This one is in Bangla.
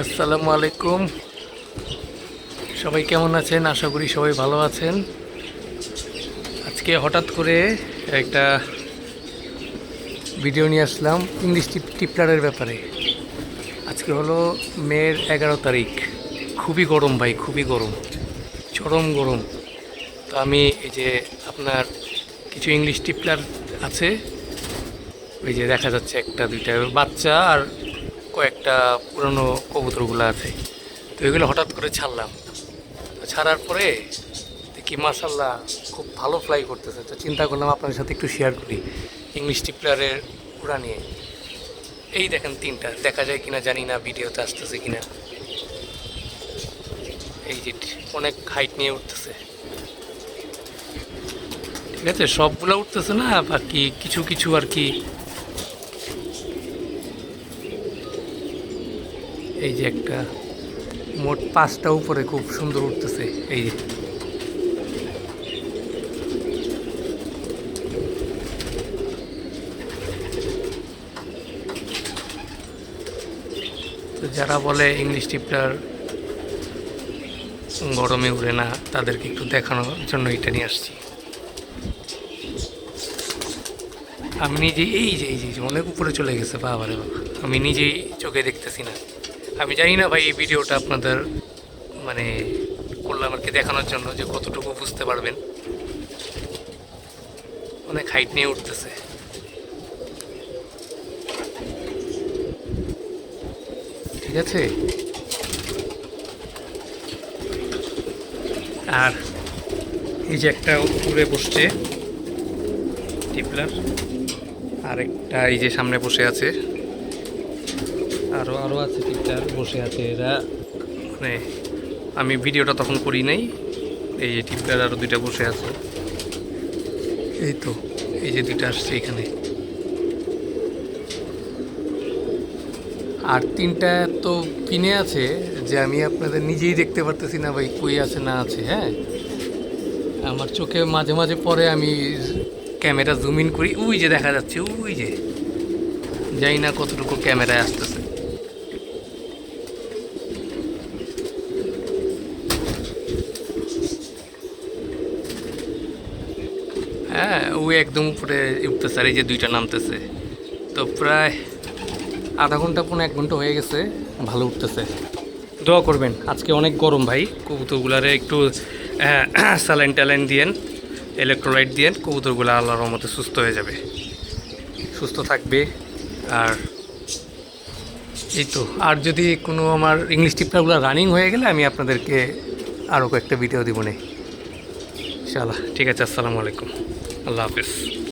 আসসালামু আলাইকুম। সবাই কেমন আছেন? আশা করি সবাই ভালো আছেন। আজকে হঠাৎ করে একটা ভিডিও নিয়ে আসলাম ইংলিশ টিপলারের ব্যাপারে। আজকে হলো মের 11 তারিখ। খুবই গরম ভাই, খুবই গরম, চরম গরম। তো আমি এই যে আপনার কিছু ইংলিশ টিপলার আছে, ওই যে দেখা যাচ্ছে একটা দুইটা বাচ্চা আর কয়েকটা পুরনো কবুতরগুলো আছে। তো এগুলো হঠাৎ করে ছাড়লাম। তো ছাড়ার পরে দেখি মাশাল্লাহ খুব ভালো ফ্লাই করতেছে। তো চিন্তা করলাম আপনাদের সাথে একটু শেয়ার করি ইংলিশ টিপলারের উড়া নিয়ে। এই দেখেন তিনটা, দেখা যায় কিনা জানি না, ভিডিওতে আসতেছে কিনা। এই যে অনেক হাইট নিয়ে উঠতেছে, ঠিক আছে, সবগুলো উঠতেছে না, বাকি কিছু কিছু আর কি। এই যে একটা, মোট 5টা উপরে খুব সুন্দর উঠতেছে। এই যে তো যারা বলে ইংলিশ টিপলার গরমে উড়ে না, তাদেরকে একটু দেখানোর জন্য এটা নিয়ে আসছি। আমি নিজেই এই যে অনেক উপরে চলে গেছে, বাবারে বাবা, আমি নিজেই চোখে দেখতেছি না। আমি জানি না ভাই এই ভিডিওটা আপনাদের মানে করলাম আর কি দেখানোর জন্য, যে কতটুকু বুঝতে পারবেন। অনেক হাইট নিয়ে উঠতেছে, ঠিক আছে। আর এই যে একটা উপরে বসছে টিপলার, আর একটা এই যে সামনে বসে আছে, আরও আরও আছে টিপলার বসে আছে। এরা মানে আমি ভিডিওটা তখন করি নাই। এই যে টিপলার আরও দুইটা বসে আছে, এই তো এই যে দুইটা আসছে এখানে। আর তিনটা তো কিনে আছে, যে আমি আপনাদের নিজেই দেখতে পারতেছি না ভাই কই আছে না আছে। হ্যাঁ, আমার চোখে মাঝে মাঝে পরে, আমি ক্যামেরা জুম ইন করি, ওই যে দেখা যাচ্ছে, ওই যে জানি না কতটুকু ক্যামেরায় আসতেছে। হ্যাঁ, ওই একদম উপরে উঠতেছে, আর এই যে দুইটা নামতেছে। তো প্রায় আধা ঘন্টা 1 ঘন্টা হয়ে গেছে, ভালো উঠতেছে। দোয়া করবেন, আজকে অনেক গরম ভাই। কবুতরগুলারে একটু স্যালাইন ট্যালাইন দিয়েন, ইলেকট্রোলাইট দিয়েন, কবুতরগুলো আল্লাহর রহমতে সুস্থ হয়ে যাবে, সুস্থ থাকবে। আর এই তো, আর যদি কোনো আমার ইংলিশ টিপলারগুলো রানিং হয়ে গেলে আমি আপনাদেরকে আরও কয়েকটা ভিডিও দিব না, ইনশাআল্লাহ। ঠিক আছে, আসসালামু আলাইকুম, আল্লাহ হাফেজ।